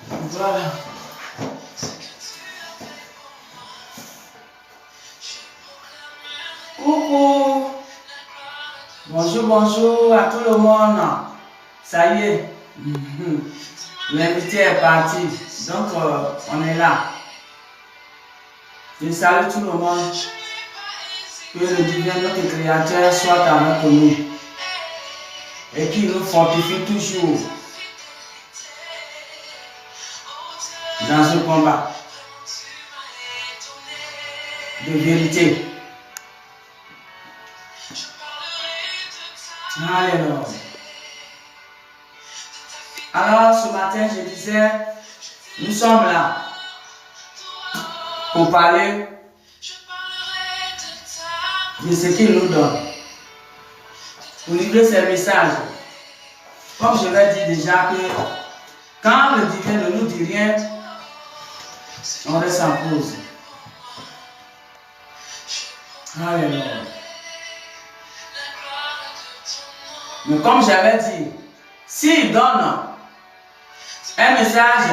Voilà. Coucou. Bonjour, bonjour à tout le monde. Ça y est. L'invité est parti. Donc, on est là. Je salue tout le monde. Que le divin, notre Créateur, soit avec nous. Et qu'il nous fortifie toujours dans ce combat de vérité. Alléluia. Alors, ce matin, je disais, nous sommes là pour parler de ce qu'il nous donne. Pour livrer ces messages. Comme je l'ai dit déjà que quand le divin ne nous dit rien, on reste en pause. Alléluia. Mais comme j'avais dit, s'il donne un message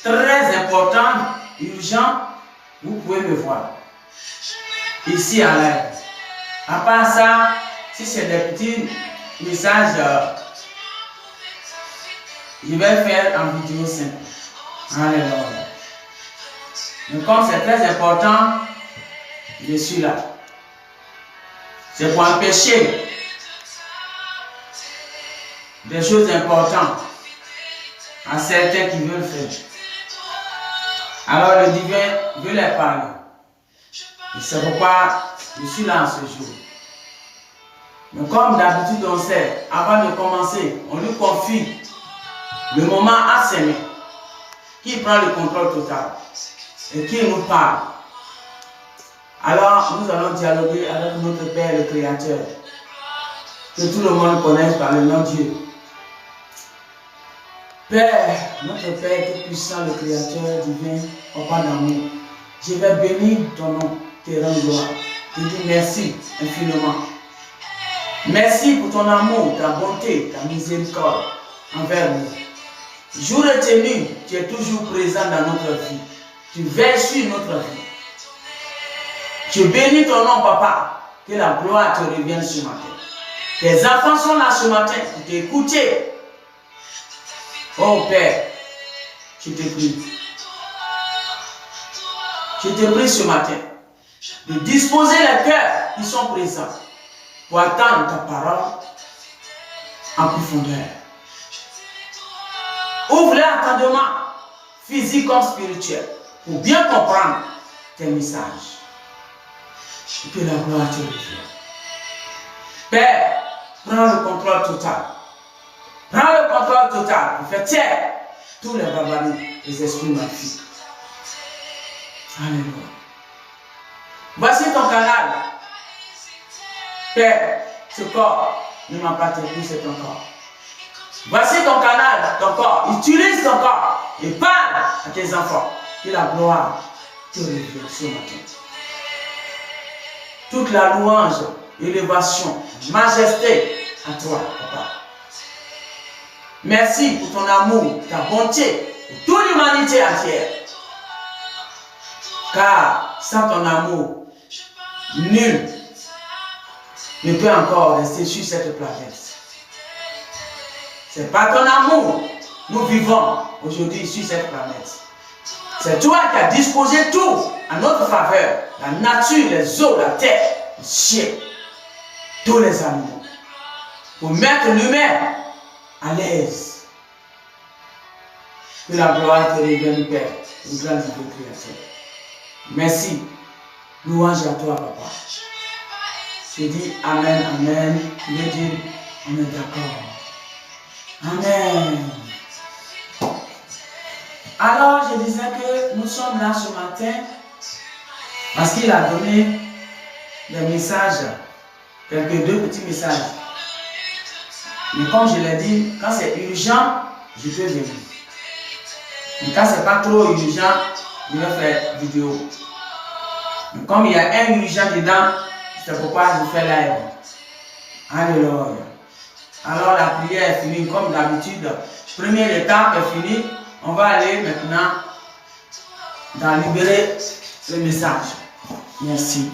très important, urgent, vous pouvez me voir ici à l'air. À part ça, si c'est des petits messages, je vais faire en vidéo simple. Alléluia. Mais comme c'est très important, je suis là. C'est pour empêcher des choses importantes à certains qui veulent faire. Alors le divin veut les parler. Et c'est pourquoi je suis là en ce jour. Mais comme d'habitude on sait, avant de commencer, on lui confie le moment à ses mains, qui prend le contrôle total et qui nous parle. Alors nous allons dialoguer avec notre Père le Créateur, que tout le monde connaisse par le nom de Dieu. Père, notre Père tout-puissant, le Créateur divin, Papa d'amour, je vais bénir ton nom, te rendre gloire. Je dis merci infiniment. Merci pour ton amour, ta bonté, ta miséricorde envers nous. Jour et nuit, tu es toujours présent dans notre vie. Tu veilles sur notre vie. Je bénis ton nom, Papa, que la gloire te revienne ce matin. Tes enfants sont là ce matin pour t'écouter. Oh Père, je te prie. Je te prie ce matin de disposer les cœurs qui sont présents pour attendre ta parole en profondeur. Ouvre les entendements, physiques comme spirituels, pour bien comprendre tes messages. Et que la gloire te revienne. Père, prends le contrôle total. Prends le contrôle total pour faire taire tous les barbaries des esprits maléfiques. Alléluia. Voici ton canal. Père, ce corps ne m'appartient plus, c'est ton corps. Voici ton canal, ton corps. Utilise ton corps et parle à tes enfants. Que la gloire te revienne ce matin. Toute la louange, élévation, majesté à toi, Papa. Merci pour ton amour, ta bonté, pour toute l'humanité entière. Car sans ton amour, nul ne peut encore rester sur cette planète. C'est par ton amour, nous vivons aujourd'hui sur cette planète. C'est toi qui as disposé tout à notre faveur, la nature, les eaux, la terre, le ciel, tous les animaux, pour mettre l'humain à l'aise. Que la gloire te revienne, Père, le grand divin Créateur. Merci. Louange à toi, Papa. Je dis Amen, Amen. Je dis, on est d'accord. Amen. Alors, je disais que nous sommes là ce matin parce qu'il a donné des messages, deux petits messages. Mais comme je l'ai dit, quand c'est urgent, je peux venir. Mais quand c'est pas trop urgent, je vais faire vidéo. Mais comme il y a un urgent dedans, c'est pourquoi je fais live. Alléluia. Alors la prière est finie comme d'habitude. Première étape est finie. On va aller maintenant dans libérer le message. Merci.